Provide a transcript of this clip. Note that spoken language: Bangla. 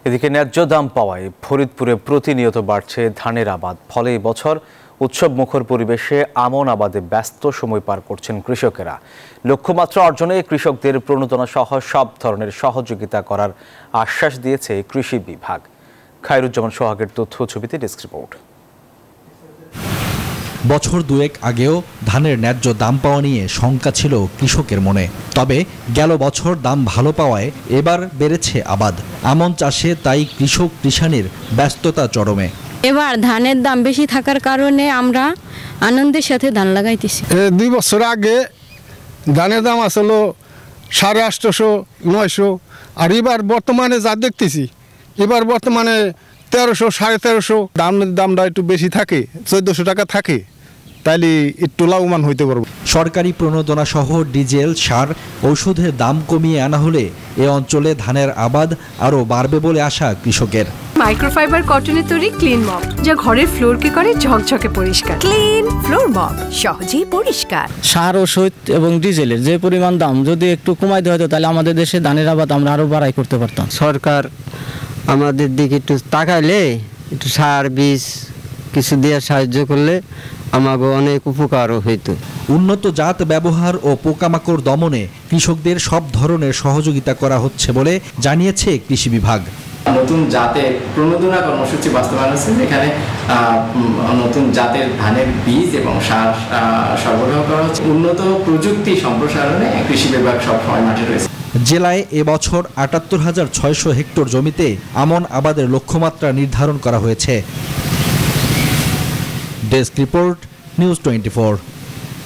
এদিকে ন্যায্য দাম পাওয়ায় ফরিদপুরে প্রতিনিয়ত বাড়ছে ধানের আবাদ। ফলে এই বছর উৎসব মুখর পরিবেশে আমন আবাদে ব্যস্ত সময় পার করছেন কৃষকেরা। লক্ষ্যমাত্রা অর্জনে কৃষকদের প্রণোদনা সহ সব ধরনের সহযোগিতা করার আশ্বাস দিয়েছে কৃষি বিভাগ। খায়রুজ্জামান সোহাগের তথ্য ছবিতে ডেস্ক রিপোর্ট। বছর দুয়েক আগেও ধানের ন্যায্য দাম পাওয়া নিয়ে শঙ্কা ছিল কৃষকের মনে। তবে গেল বছর দাম ভালো পাওয়ায় এবার বেড়েছে আবাদ। আমন চাষে তাই কৃষক কৃষানির ব্যস্ততা চরমে। এবার ধানের দাম বেশি থাকার কারণে আমরা আনন্দের সাথে ধান লাগাইতেছি। 2 বছর আগে ধানের দাম আসলো 850, 900, আর এবার বর্তমানে যা দেখতেছি এবার বর্তমানে 1300, 1350। দামটা একটু বেশি থাকে, 1400 টাকা থাকে, তাইলে একটু লাভবান হইতে পারবো। সরকারি প্রণোদনা সহ ডিজেল, সার, ঔষধের দাম কমিয়ে আনা হলে এ অঞ্চলে ধানের আবাদ আরও বাড়বে বলে আশা কৃষকের। মাইক্রোফাইবার কটনের তৈরি ক্লিন মপ, যা ঘরের ফ্লোরকে করে ঝকঝকে পরিষ্কার। ক্লিন ফ্লোর মপ, সহজেই পরিষ্কার। সার, ওষুধ এবং ডিজেলের যে পরিমাণ দাম যদি একটু কমাই দেওয়া হতো তাহলে আমাদের দেশে ধানের আবাদ আমরা আরও বাড়াই করতে পারতাম। সরকার আমাদের দিকে একটু তাকাইলে, একটু সার বীজ কিছু দিয়ে সাহায্য করলে আমাকে অনেক উপকারও হইতো। উন্নত জাত ব্যবহার ও পোকামাকড় দমনে কৃষকদের সব ধরনের সহযোগিতা করা হচ্ছে বলে জানিয়েছে কৃষি বিভাগ। নতুন জাতের প্রণোদনা কর্মসূচি বাস্তবায়ন হচ্ছে, যেখানে নতুন জাতের ধানের বীজ এবং সার সরবরাহ করা হচ্ছে। উন্নত প্রযুক্তি সম্প্রসারণে কৃষি বিভাগ সবসময় মাঠে রয়েছে। জেলায় এবছর ৭৮,৬০০ হেক্টর জমিতে আমন আবাদের লক্ষ্যমাত্রা নির্ধারণ করা হয়েছে। Desk report, news 24।